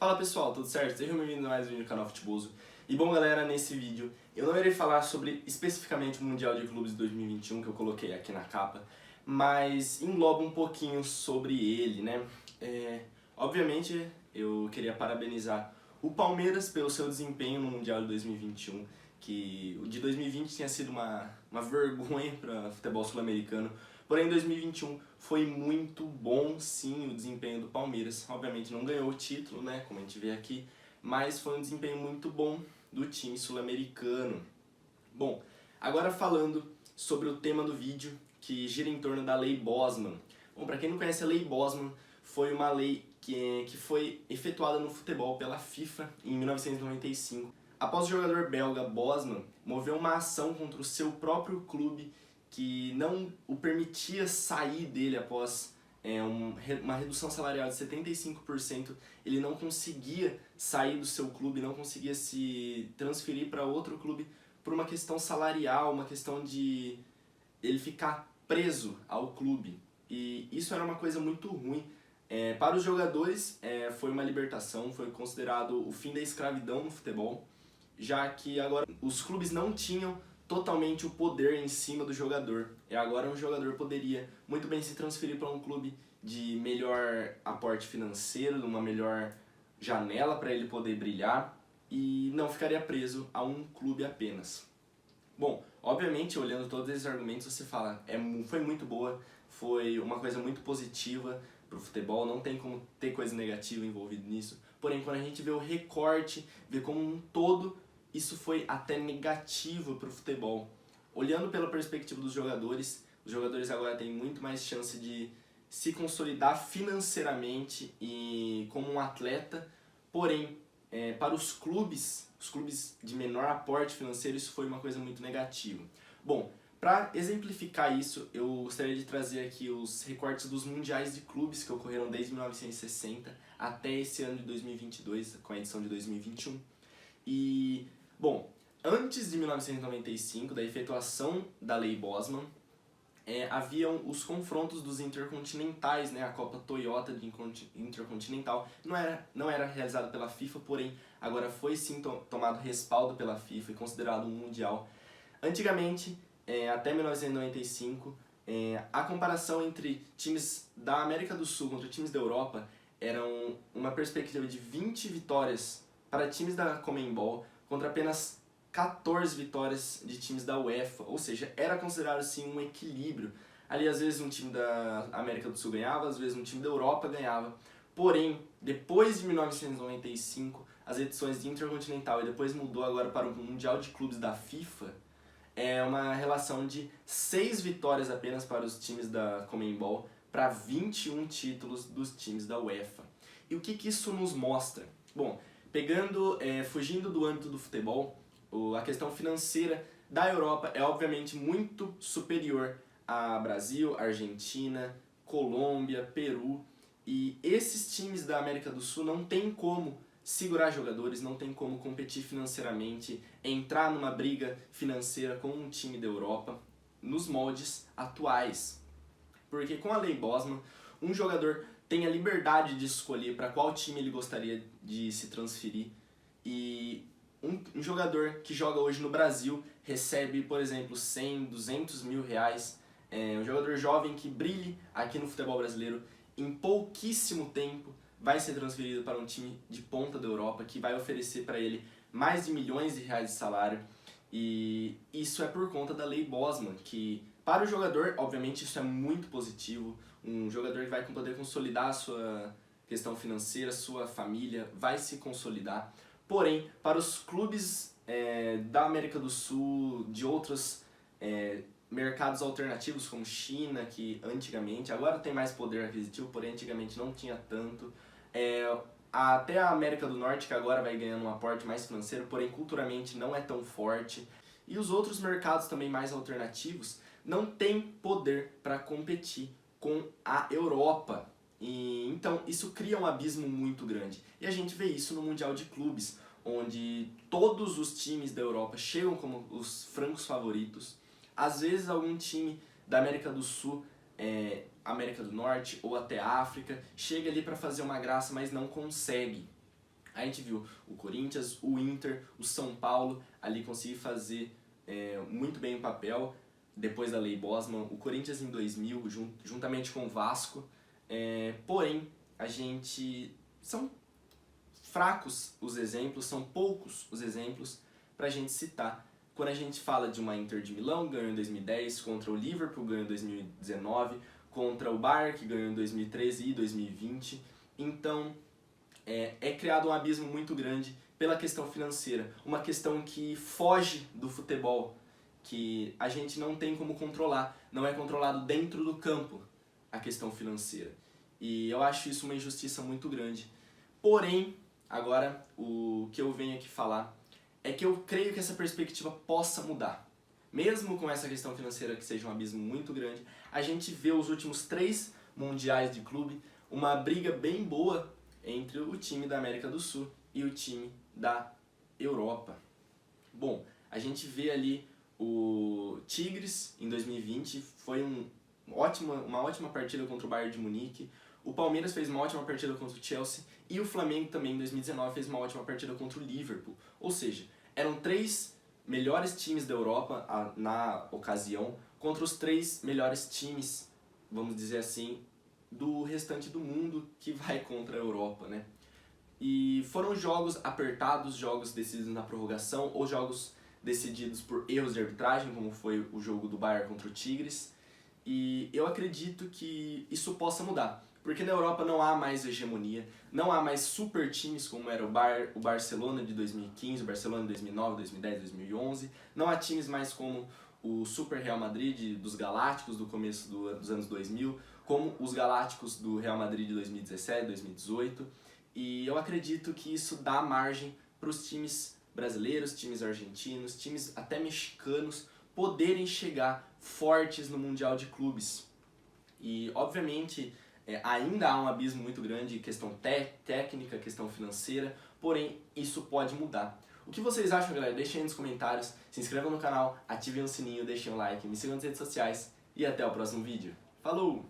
Fala pessoal, tudo certo? Sejam bem-vindos a mais um vídeo do canal Futeboso. E bom galera, nesse vídeo eu não irei falar sobre especificamente o Mundial de Clubes de 2021 que eu coloquei aqui na capa, mas engloba um pouquinho sobre ele, né? Obviamente eu queria parabenizar o Palmeiras pelo seu desempenho no Mundial de 2021, que o de 2020 tinha sido uma vergonha para o futebol sul-americano. Porém, em 2021 foi muito bom, sim, o desempenho do Palmeiras. Obviamente não ganhou o título, né, como a gente vê aqui, mas foi um desempenho muito bom do time sul-americano. Bom, agora falando sobre o tema do vídeo, que gira em torno da Lei Bosman. Bom, para quem não conhece, a Lei Bosman foi uma lei que foi efetuada no futebol pela FIFA em 1995. Após o jogador belga Bosman mover uma ação contra o seu próprio clube que não o permitia sair dele após uma redução salarial de 75%, ele não conseguia sair do seu clube, não conseguia se transferir para outro clube por uma questão salarial, uma questão de ele ficar preso ao clube. E isso era uma coisa muito ruim. Para os jogadores foi uma libertação, foi considerado o fim da escravidão no futebol, já que agora os clubes não tinham totalmente o poder em cima do jogador. E agora um jogador poderia muito bem se transferir para um clube de melhor aporte financeiro, uma melhor janela para ele poder brilhar e não ficaria preso a um clube apenas. Bom, obviamente, olhando todos esses argumentos, você fala, foi muito boa, foi uma coisa muito positiva para o futebol, não tem como ter coisa negativa envolvida nisso. Porém, quando a gente vê o recorte, vê como um todo, isso foi até negativo para o futebol. Olhando pela perspectiva dos jogadores, os jogadores agora têm muito mais chance de se consolidar financeiramente e como um atleta, porém, para os clubes de menor aporte financeiro, isso foi uma coisa muito negativa. Bom, para exemplificar isso, eu gostaria de trazer aqui os recortes dos mundiais de clubes que ocorreram desde 1960 até esse ano de 2022, com a edição de 2021. E, bom, antes de 1995, da efetuação da Lei Bosman, haviam os confrontos dos intercontinentais, né, a Copa Toyota de Intercontinental. Não era realizado pela FIFA, porém agora foi sim tomado respaldo pela FIFA e considerado um mundial. Antigamente, até 1995, a comparação entre times da América do Sul contra times da Europa era uma perspectiva de 20 vitórias para times da Conmebol contra apenas 14 vitórias de times da UEFA, ou seja, era considerado sim um equilíbrio. Ali às vezes um time da América do Sul ganhava, às vezes um time da Europa ganhava. Porém, depois de 1995, as edições de Intercontinental e depois mudou agora para o Mundial de Clubes da FIFA, é uma relação de 6 vitórias apenas para os times da Conmebol para 21 títulos dos times da UEFA. E o que isso nos mostra? Bom, fugindo do âmbito do futebol, a questão financeira da Europa é obviamente muito superior a Brasil, Argentina, Colômbia, Peru, e esses times da América do Sul não tem como segurar jogadores, não tem como competir financeiramente, entrar numa briga financeira com um time da Europa nos moldes atuais. Porque com a Lei Bosman, um jogador tem a liberdade de escolher para qual time ele gostaria de se transferir, e um jogador que joga hoje no Brasil recebe, por exemplo, 100, 200 mil reais. Um jogador jovem que brilhe aqui no futebol brasileiro, em pouquíssimo tempo vai ser transferido para um time de ponta da Europa que vai oferecer para ele mais de milhões de reais de salário. E isso é por conta da Lei Bosman, que para o jogador, obviamente, isso é muito positivo. Um jogador que vai poder consolidar a sua questão financeira, sua família, vai se consolidar. Porém, para os clubes da América do Sul, de outros mercados alternativos como China, que antigamente, agora tem mais poder aquisitivo, porém antigamente não tinha tanto. Até a América do Norte, que agora vai ganhando um aporte mais financeiro, porém culturalmente não é tão forte. E os outros mercados também mais alternativos não têm poder para competir com a Europa. E então isso cria um abismo muito grande. E a gente vê isso no Mundial de Clubes, onde todos os times da Europa chegam como os francos favoritos. Às vezes algum time da América do Sul, América do Norte ou até África chega ali para fazer uma graça, mas não consegue. A gente viu o Corinthians, o Inter, o São Paulo ali conseguir fazer muito bem o papel depois da Lei Bosman, o Corinthians em 2000, juntamente com o Vasco, porém são fracos os exemplos, são poucos os exemplos para a gente citar. Quando a gente fala de uma Inter de Milão, que ganhou em 2010, contra o Liverpool, ganhou em 2019, contra o Bayern, que ganhou em 2013 e 2020, então é criado um abismo muito grande pela questão financeira, uma questão que foge do futebol, que a gente não tem como controlar, não é controlado dentro do campo a questão financeira. E eu acho isso uma injustiça muito grande. Porém, agora o que eu venho aqui falar é que eu creio que essa perspectiva possa mudar. Mesmo com essa questão financeira que seja um abismo muito grande, a gente vê os últimos 3 mundiais de clube, uma briga bem boa entre o time da América do Sul e o time da Europa. Bom, a gente vê ali o Tigres em 2020, foi uma ótima partida contra o Bayern de Munique. O Palmeiras fez uma ótima partida contra o Chelsea e o Flamengo também em 2019 fez uma ótima partida contra o Liverpool. Ou seja, eram 3 melhores times da Europa na ocasião contra os 3 melhores times, vamos dizer assim, do restante do mundo que vai contra a Europa, né? E foram jogos apertados, jogos decididos na prorrogação ou jogos decididos por erros de arbitragem, como foi o jogo do Bayern contra o Tigres. E eu acredito que isso possa mudar, porque na Europa não há mais hegemonia, não há mais super times como era o Barcelona de 2015, o Barcelona de 2009, 2010, 2011. Não há times mais como o Super Real Madrid dos Galácticos do começo dos anos 2000, como os Galácticos do Real Madrid de 2017, 2018. E eu acredito que isso dá margem para os times brasileiros, times argentinos, times até mexicanos poderem chegar fortes no Mundial de Clubes. E, obviamente, ainda há um abismo muito grande, questão técnica, questão financeira, porém, isso pode mudar. O que vocês acham, galera? Deixem aí nos comentários, se inscrevam no canal, ativem o sininho, deixem o like, me sigam nas redes sociais e até o próximo vídeo. Falou!